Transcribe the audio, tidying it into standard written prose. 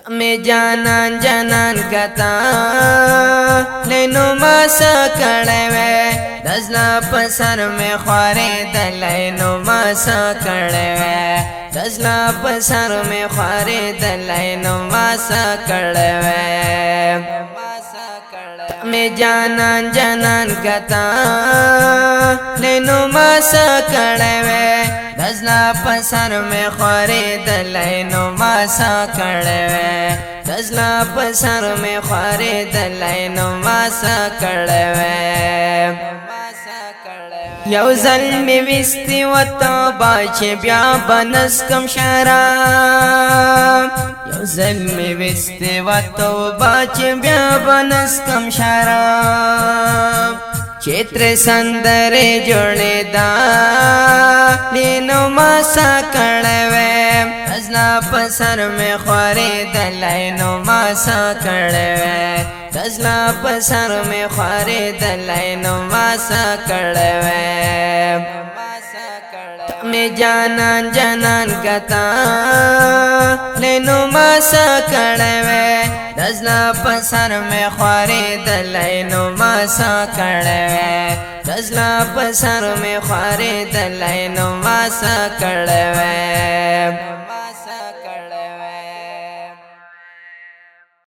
میں جانان جانان کتا لینو ما سکڑے وے دزلا پسر میں خوارے دلینو ما سکڑے وے دزلا پسر میں خوارے دلینو ما سکڑے وے میں جانان جانان کتا لینو ما سکڑے وے دزلا پسر میں خوارے دلینو ما سکڑے وے دزلا پسر میں خوارے دلینو ما سکڑے وے یو ظلمی وستی و توبہ چھ بیا بنسکم شراب یو ظلمی وستی و توبہ چھ بیا بنسکم شراب چیتر سندر جوڑے دا لینو ما سکڑے وے دزلا پسر میں خوارے دلینو ما سکڑے وے دزلا پسر میں خوارے دلینو ما سکڑے وے میں جانان جانان کتا لینو ما سکڑے وے دزلا پسر میں خوارے دلینو ما سکڑے وے دزلا پسر میں خوارے دلینو ما سکڑے وے